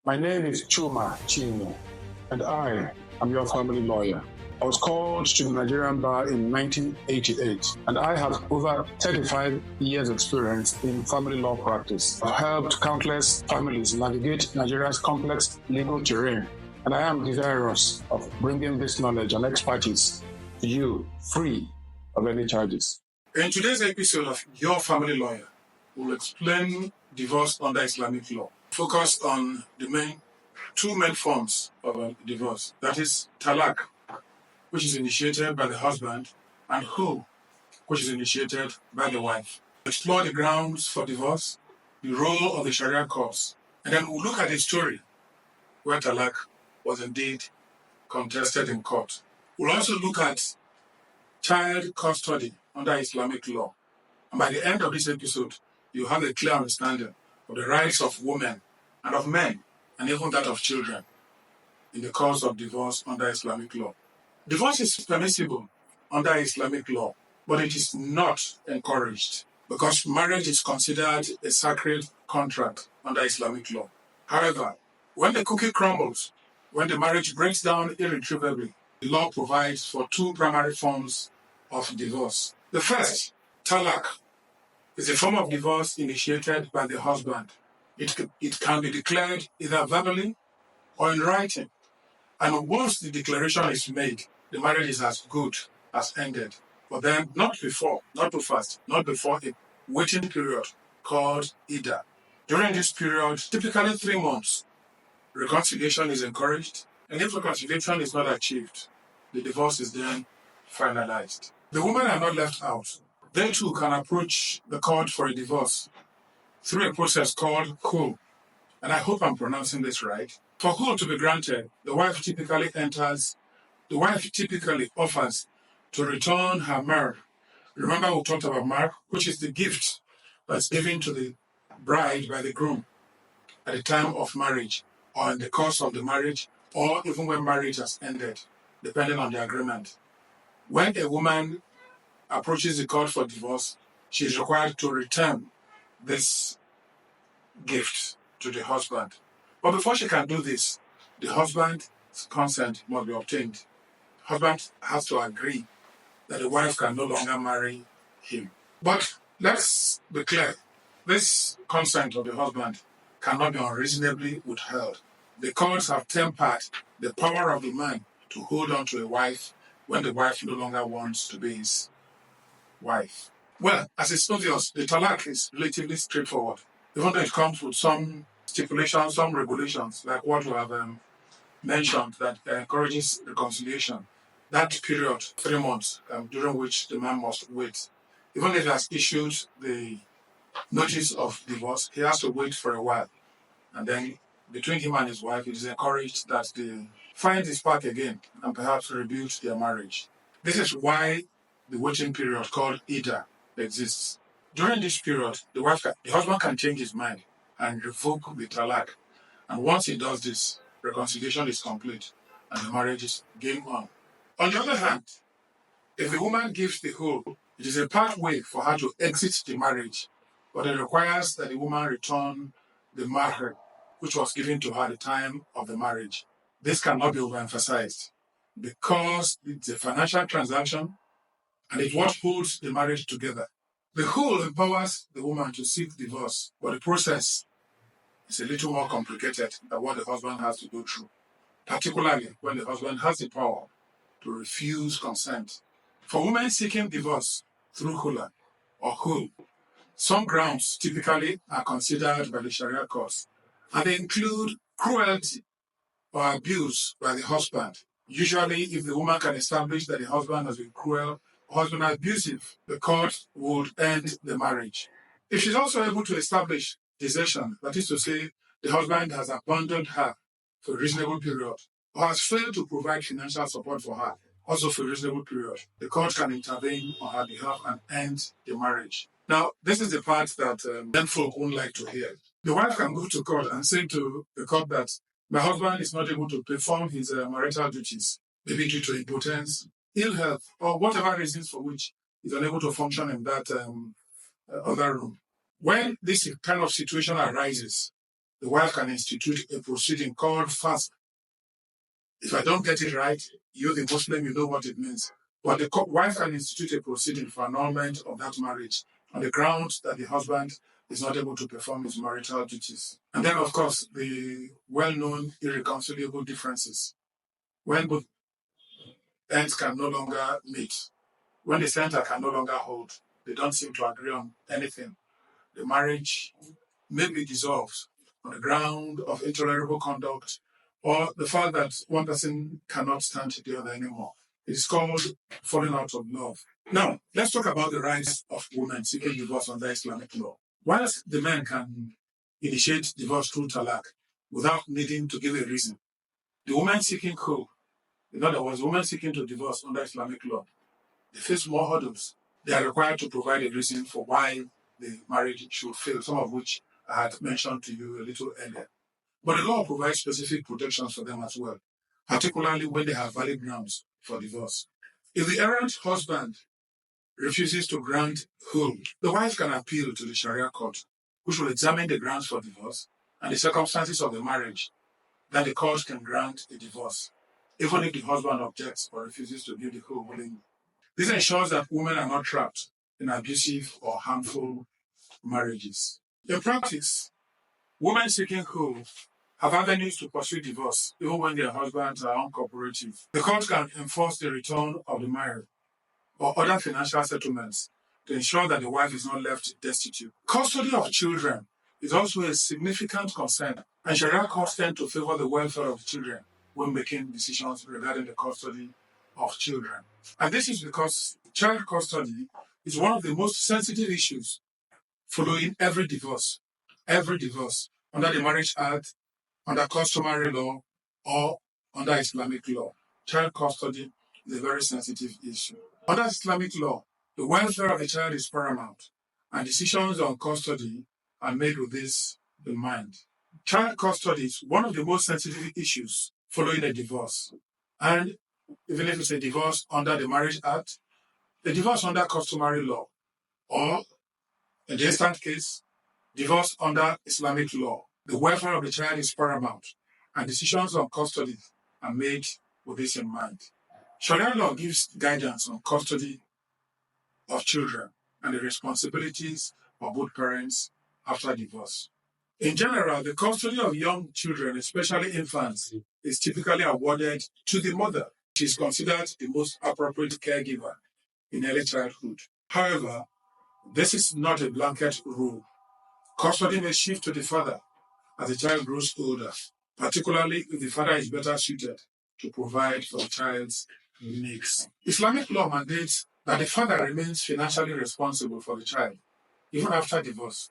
My name is Chuma Chino, and I am your family lawyer. I was called to the Nigerian bar in 1988, and I have over 35 years' experience in family law practice. I've helped countless families navigate Nigeria's complex legal terrain, and I am desirous of bringing this knowledge and expertise to you free of any charges. In today's episode of Your Family Lawyer, we'll explain divorce under Islamic law. Focus on the two main forms of divorce. That is Talaq, which is initiated by the husband, and Khul, which is initiated by the wife. Explore the grounds for divorce, the role of the Sharia courts, and then we'll look at a story where Talaq was indeed contested in court. We'll also look at child custody under Islamic law. And by the end of this episode, you have a clear understanding of the rights of women and of men, and even that of children, in the cause of divorce under Islamic law. Divorce is permissible under Islamic law, but it is not encouraged because marriage is considered a sacred contract under Islamic law. However, when the cookie crumbles, when the marriage breaks down irretrievably, the law provides for two primary forms of divorce. The first, Talaq, is a form of divorce initiated by the husband. It can be declared either verbally or in writing. And once the declaration is made, the marriage is as good as ended. But then not before, not too fast, not before a waiting period called Ida. During this period, typically 3 months, reconciliation is encouraged. And if reconciliation is not achieved, the divorce is then finalized. The women are not left out. They too can approach the court for a divorce through a process called Khul. And I hope I'm pronouncing this right. For Khul to be granted, the wife typically offers to return her mahr. Remember we talked about mahr, which is the gift that's given to the bride by the groom at the time of marriage, or in the course of the marriage, or even when marriage has ended, depending on the agreement. When a woman approaches the court for divorce, she is required to return this gift to the husband. But before she can do this, the husband's consent must be obtained. The husband has to agree that the wife can no longer marry him. But let's be clear, this consent of the husband cannot be unreasonably withheld. The courts have tempered the power of the man to hold on to a wife when the wife no longer wants to be his wife. Well, as it's obvious, the Talaq is relatively straightforward, even though it comes with some stipulations, some regulations, like what we have mentioned, that encourages reconciliation. That period, 3 months, during which the man must wait. Even if he has issued the notice of divorce, he has to wait for a while. And then, between him and his wife, it is encouraged that they find his spark again and perhaps rebuild their marriage. This is why the waiting period called Ida exists. During this period, the husband can change his mind and revoke the Talaq. And once he does this, reconciliation is complete and the marriage is game on. On the other hand, if the woman gives the Khul, it is a pathway for her to exit the marriage, but it requires that the woman return the mahr, which was given to her at the time of the marriage. This cannot be overemphasized because it's a financial transaction and it's what holds the marriage together. The Khul empowers the woman to seek divorce, but the process is a little more complicated than what the husband has to go through, particularly when the husband has the power to refuse consent. For women seeking divorce through Khula or Khul, some grounds typically are considered by the Sharia courts, and they include cruelty or abuse by the husband. Usually, if the woman can establish that the husband has been cruel or has been abusive, the court would end the marriage. If she's also able to establish desertion, that is to say, the husband has abandoned her for a reasonable period, or has failed to provide financial support for her, also for a reasonable period, the court can intervene on her behalf and end the marriage. Now, this is the part that men folk won't like to hear. The wife can go to court and say to the court that my husband is not able to perform his marital duties, maybe due to impotence, ill health, or whatever reasons for which he's unable to function in that other room. When this kind of situation arises, the wife can institute a proceeding called Faskh. If I don't get it right, you, the Muslim, you know what it means. But the wife can institute a proceeding for annulment of that marriage on the grounds that the husband is not able to perform his marital duties. And then, of course, the well-known irreconcilable differences. When both ends can no longer meet, when the center can no longer hold, they don't seem to agree on anything, the marriage may be dissolved on the ground of intolerable conduct or the fact that one person cannot stand the other anymore. It is called falling out of love. Now, let's talk about the rights of women seeking divorce under Islamic law. Whilst the man can initiate divorce through talaq without needing to give a reason, the woman seeking Khul, in other words, women seeking to divorce under Islamic law, they face more hurdles. They are required to provide a reason for why the marriage should fail, some of which I had mentioned to you a little earlier. But the law provides specific protections for them as well, particularly when they have valid grounds for divorce. If the errant husband refuses to grant Khul, the wife can appeal to the Sharia court, which will examine the grounds for divorce and the circumstances of the marriage. Then the court can grant a divorce, even if the husband objects or refuses to give the Khul willingly. This ensures that women are not trapped in abusive or harmful marriages. In practice, women seeking Khul have avenues to pursue divorce even when their husbands are uncooperative. The court can enforce the return of the marriage or other financial settlements to ensure that the wife is not left destitute. Custody of children is also a significant concern, and Sharia courts tend to favor the welfare of children when making decisions regarding the custody of children. And this is because child custody is one of the most sensitive issues following every divorce under the Marriage Act, under customary law, or under Islamic law. Child custody is a very sensitive issue. Under Islamic law, the welfare of the child is paramount, and decisions on custody are made with this in mind. Child custody is one of the most sensitive issues following a divorce. And even if it's a divorce under the Marriage Act, a divorce under customary law, or in the instant case, divorce under Islamic law, the welfare of the child is paramount, and decisions on custody are made with this in mind. Sharia law gives guidance on custody of children and the responsibilities of both parents after divorce. In general, the custody of young children, especially infants, is typically awarded to the mother. She is considered the most appropriate caregiver in early childhood. However, this is not a blanket rule. Custody may shift to the father as the child grows older, particularly if the father is better suited to provide for the child's needs. Islamic law mandates that the father remains financially responsible for the child, even after divorce,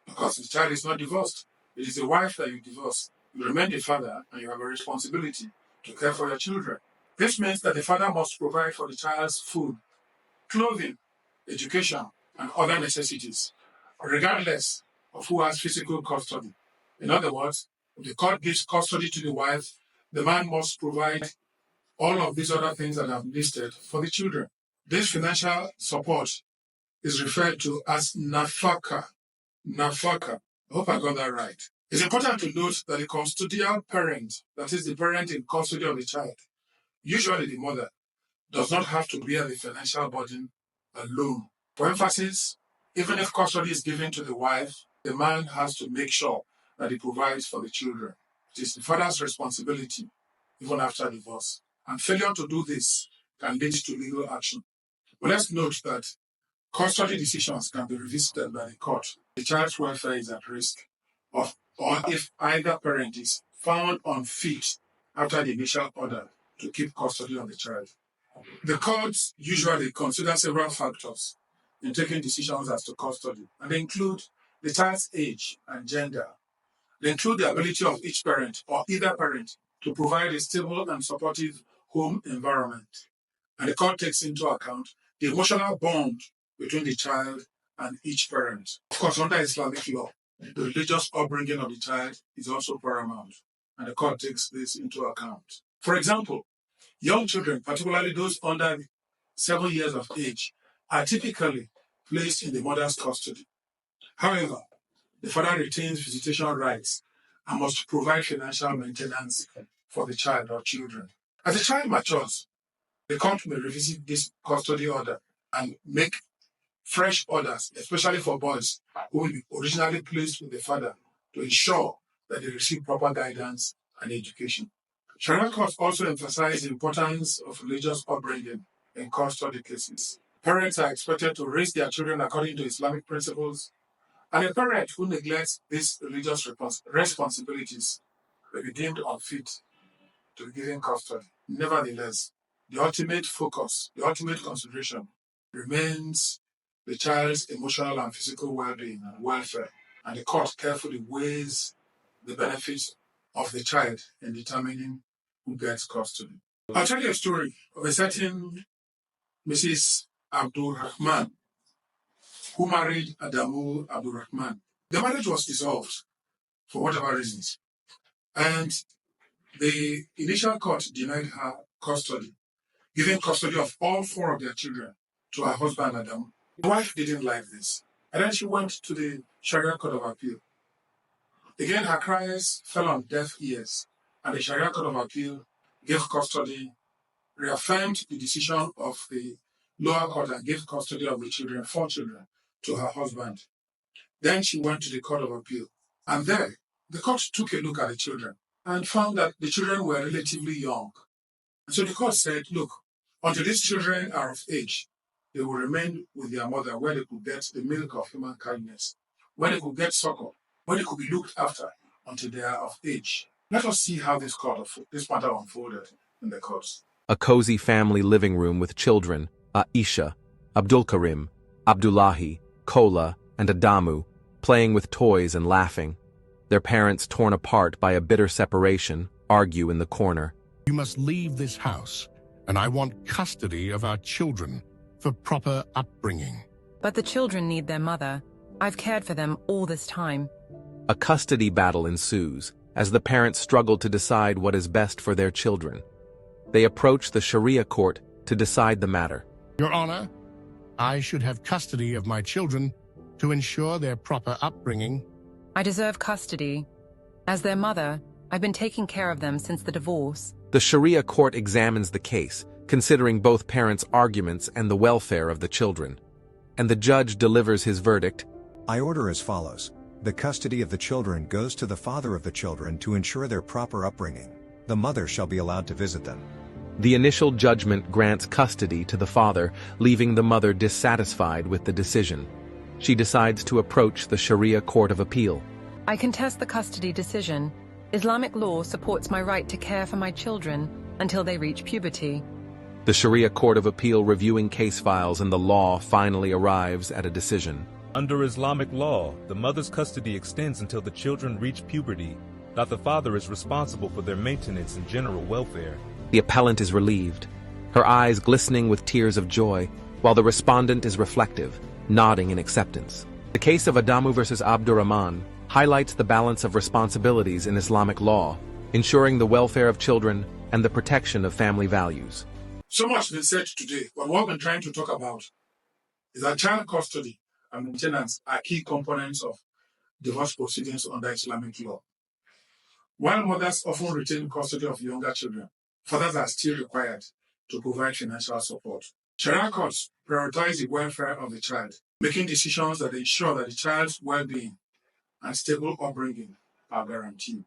because the child is not divorced. It is the wife that you divorce. You remain the father and you have a responsibility to care for your children. This means that the father must provide for the child's food, clothing, education, and other necessities, regardless of who has physical custody. In other words, if the court gives custody to the wife, the man must provide all of these other things that I've listed for the children. This financial support is referred to as nafaka. Nafaka. I hope I got that right. It's important to note that the custodial parent, that is the parent in custody of the child, usually the mother, does not have to bear the financial burden alone. For emphasis, even if custody is given to the wife, the man has to make sure that he provides for the children. It is the father's responsibility, even after divorce. And failure to do this can lead to legal action. But let's note that custody decisions can be revisited by the court. The child's welfare is at risk, or if either parent is found unfit after the initial order to keep custody of the child. The courts usually consider several factors in taking decisions as to custody, and they include the child's age and gender. They include the ability of each parent or either parent to provide a stable and supportive home environment. And the court takes into account the emotional bond between the child and each parent. Of course, under Islamic law, the religious upbringing of the child is also paramount, and the court takes this into account. For example, young children, particularly those under 7 years of age, are typically placed in the mother's custody. However, the father retains visitation rights and must provide financial maintenance for the child or children. As the child matures, the court may revisit this custody order and make fresh orders, especially for boys who will be originally placed with the father, to ensure that they receive proper guidance and education. Sharia courts also emphasize the importance of religious upbringing in custody cases. Parents are expected to raise their children according to Islamic principles, and a parent who neglects these religious responsibilities may be deemed unfit to be given custody. Nevertheless, the ultimate focus, the ultimate consideration remains the child's emotional and physical well-being and welfare, and the court carefully weighs the benefits of the child in determining who gets custody. I'll tell you a story of a certain Mrs. Abdul Rahman who married Abdul Rahman. The marriage was dissolved for whatever reasons, and the initial court denied her custody, giving custody of all four of their children to her husband Adam. The wife didn't like this, and then she went to the Sharia Court of Appeal. Again, her cries fell on deaf ears, and the Sharia Court of Appeal gave custody, reaffirmed the decision of the lower court and gave custody of the children, four children, to her husband. Then she went to the Court of Appeal, and there the court took a look at the children and found that the children were relatively young. And so the court said, look, until these children are of age, they will remain with their mother where they could get the milk of human kindness, where they could get succor, where they could be looked after until they are of age. Let us see how this matter unfolded in the courts. A cozy family living room with children, Aisha, Abdul Karim, Abdullahi, Kola, and Adamu, playing with toys and laughing. Their parents, torn apart by a bitter separation, argue in the corner. You must leave this house, and I want custody of our children for proper upbringing. But the children need their mother. I've cared for them all this time. A custody battle ensues as the parents struggle to decide what is best for their children. They approach the Sharia court to decide the matter. Your Honor, I should have custody of my children to ensure their proper upbringing. I deserve custody. As their mother, I've been taking care of them since the divorce. The Sharia court examines the case, considering both parents' arguments and the welfare of the children. And the judge delivers his verdict. I order as follows. The custody of the children goes to the father of the children to ensure their proper upbringing. The mother shall be allowed to visit them. The initial judgment grants custody to the father, leaving the mother dissatisfied with the decision. She decides to approach the Sharia Court of Appeal. I contest the custody decision. Islamic law supports my right to care for my children until they reach puberty. The Sharia Court of Appeal, reviewing case files and the law, finally arrives at a decision. Under Islamic law, the mother's custody extends until the children reach puberty, that the father is responsible for their maintenance and general welfare. The appellant is relieved, her eyes glistening with tears of joy, while the respondent is reflective, nodding in acceptance. The case of Adamu versus Abdul Rahman highlights the balance of responsibilities in Islamic law, ensuring the welfare of children and the protection of family values. So much been said today, but what we're trying to talk about is that child custody and maintenance are key components of divorce proceedings under Islamic law. While mothers often retain custody of younger children, fathers are still required to provide financial support. Sharia courts prioritize the welfare of the child, making decisions that ensure that the child's well-being and stable upbringing are guaranteed.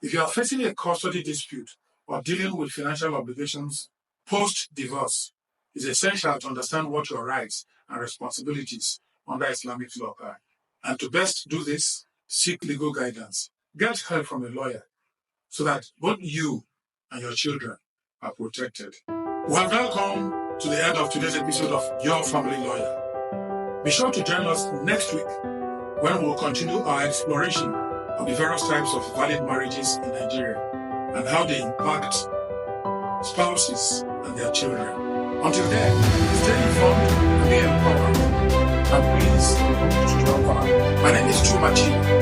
If you are facing a custody dispute or dealing with financial obligations post-divorce, it's essential to understand what your rights and responsibilities under Islamic law are. And to best do this, seek legal guidance. Get help from a lawyer so that both you and your children are protected. We have now come to the end of today's episode of Your Family Lawyer. Be sure to join us next week when we'll continue our exploration of the various types of valid marriages in Nigeria and how they impact spouses and their children. Until then, stay informed and be empowered. And please, my name is Chumachi.